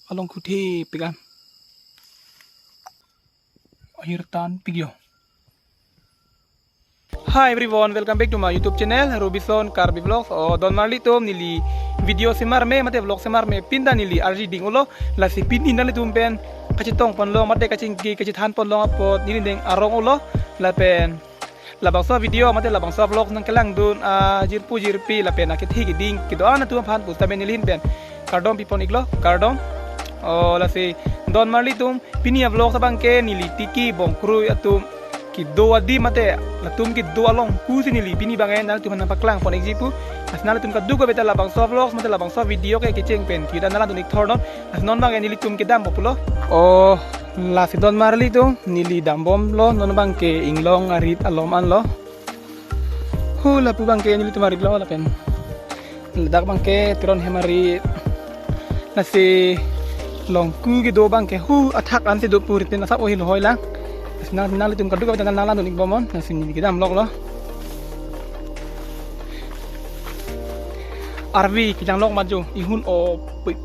along kuti pigan akhir tan pigyo. Hi everyone, welcome back to my YouTube channel Robinson Carby Vlogs. Don marli tom nili video semar me mate vlog semar me pinda nili RG dingulo la si pindi nali tumpen kacitong ponlong mate kacingki kacitan ponlong apot nili deng arong ulo la pen labang so video mate labang so vlog nang kelang dun jirpi la pen akit higi ding kido ana tuam pan pusta ben nilin pen kardom pipon iglo kardom la si don marli tum pinia vlog sabang ke nili tiki bongkru atum kido adi mate latum kido along kusi nili pini bangen nal tuman napaklang pon exipu as nal tum kadu ko beta labang so vlogs mate labang so video ke kiceng pen kita nala tunik thornon as non bangen nili tum kidam populo la si don marli tum nili dambom lo non bang ke inglong arit alom an lo la pu bang ke nili tum arit lo la pen ledak bang ke tiron hemari nasi longku kido bang ke athak an si do purit pen asap ohil hoi lang nal tum kadu ko tan nala nunik bomon nasi ni kita amlok lo arvi kijang lok maju ihun pui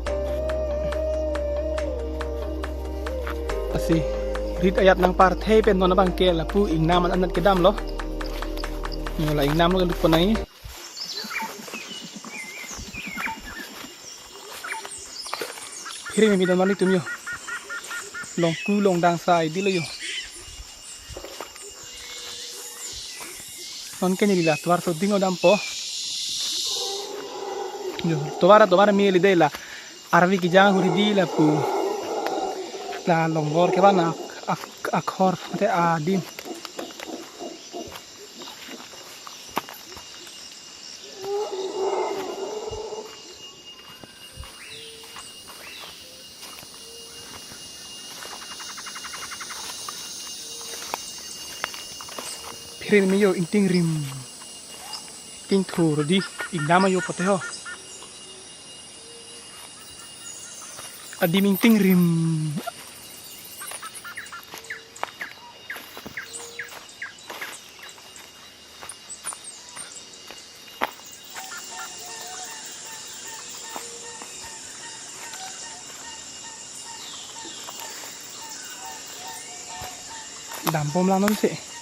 asi rit ayat nang partai pen non bang ke la pu ing naman anat kedam lo la ing nam lo kan ko nai phiri mi don mani tum yo long ku long dang sai di lo yo non ke ni la twar so dingo dam po yo tobara mi li de la arvi ki jang huri di la pu la longgor ke bana akhor te adim Pirin mi yo inting rim ting thur di igdama yo poteho adim inting rim dampom lang non sih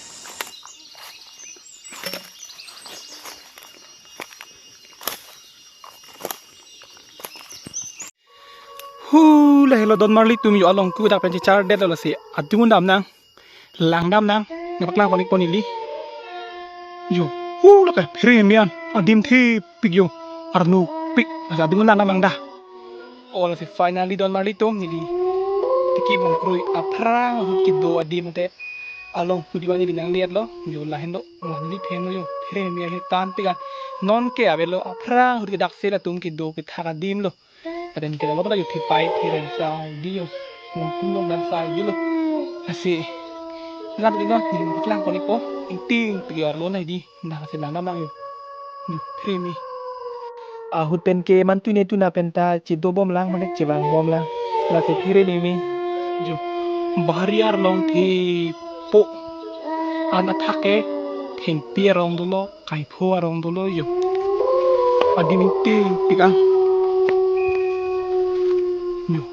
la hello don marli tum yo along ku dak pen char det la si atumun dam nang lang dam nang ngapak lang konik ponili yo la ka premium adim thi pig yo arnu pig asa bingun lang dam da la si finally don marli tum ni tiki bong krui aprang kido adim te along ku di bani nang liat lo yo la hendo ni pen yo premium he tan pigan non ke avelo aprang hu dak se la tum kido ke thaka dim lo dan kita loอยู่ที่ไปที่เรนซาวดิโอมงลงด้านซ้ายดิโลasih lalu di mana di belakang konipo inting tiga lo nih di nah kasih lana bang yo premi ahut pen ke mantu ne tu na penta cido bom lang mana cibang bom lang la se kire ni mi jo bahariar long thi po anak thake theng pia rong dulu kai pho rong dulu yo adi inting tiga yo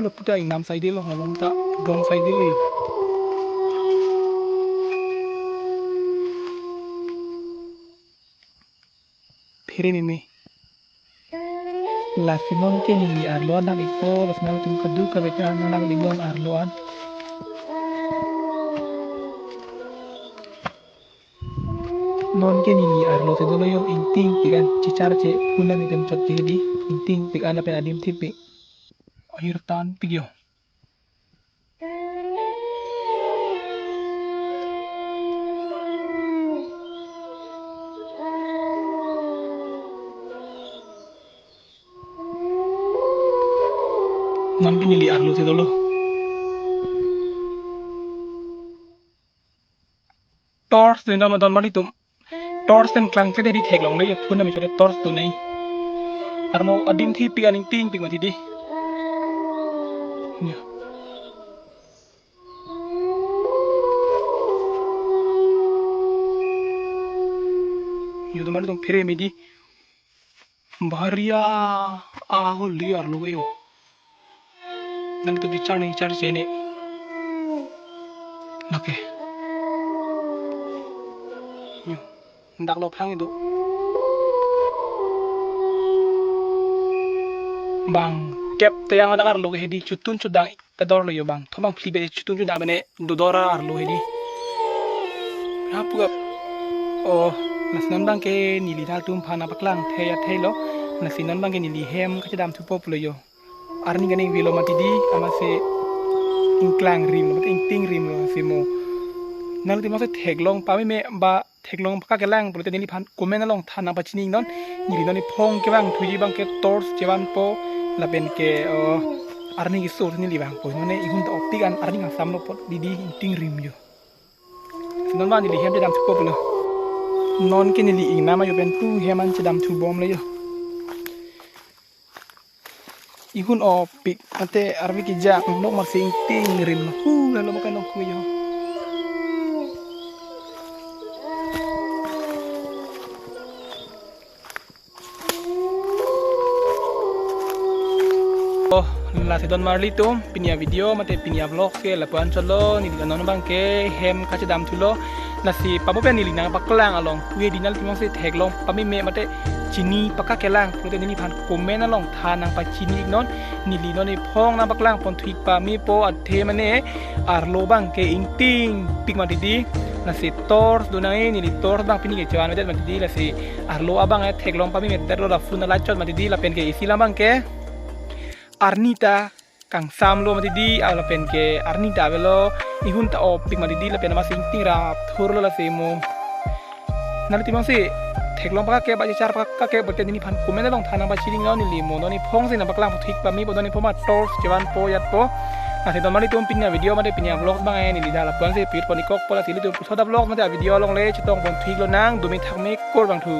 la puta ing nam sai di lo ngomong tak dong sai di phiri ni la sinon ke ni arloan nang iko las nang tum kadu ka beta nang dingong arloan non ke ni arlo se dolo yo inting pigan cicar ce puna ni tem chot di inting pigan apa adim tipi akhir tan pigyo non pinili arlo ti dolo torch din na don mali tum torch ten klang te di thek long le phun na mi chode torch tu nei armo adim thi pi aning ting ping ma ti di yu mali tum phire mi di bahariya a ho li arlo yo nang tu di char chene oke ndak lo phang itu bang kep te yang ada arlo hedi chutun chudang tador lo yo bang thobang flibe chutun chudang bene dodora arlo hedi hapuga oh nasnan bang ke nili dal tum phana paklang theya thelo nasinan bang ke nili hem kachidam thupop lo yo arni ganing vilo matidi amase ingklang rim lo ting rim lo simo nal ti mase theglong pami me ba theglong paka kelang prote nili phan komen along thana pachining non nili noni phong ke bang thuji bang ke torch jewan po laben ke arni gi sur nili bang po none ihun ta optik an arni ngang samlo pot didi ting rim yo sinon ba nili hem jadam thupop lo non ke nili ing nama yo ben tu heman jadam thu bom le yo ihun opik ate armi ki jak nok masing ting rim lalu makan nok yo la se don marlito pinia video mate pinia vlog ke la puan cholo ni non bang ke hem kache dam thulo na si papo pen ni na paklang along we dinal timong se theklong pami me mate chini paka kelang prote ni phan komen along thanang pa chini non ni li non ni phong na paklang pon thuik pa mi po athe mane arlo bang ke ingting pik ma di na si tor do na ni li tor bang pini ke chawan met ma di la si arlo abang theklong pami me der la fun la chot ma di la pen ke isi la bang ke Arnita kang samlo matidi ala pen ke Arnita velo ihun ta opik matidi la pen ma sing ting rap thurlo la semo nalti mong si theklong paka ke ba char paka ke bote ni phan kumen long thana ba chiring no ni limo no ni phong sin na baklang thik pa mi bodoni poma torch jewan po yat po na se don mali tum pinya video mate pinya vlog bang ni li dala pon se pit ponikok pola sili tu thoda vlog mate video long le chitong pon thik lo nang dumi thak me kor bang thu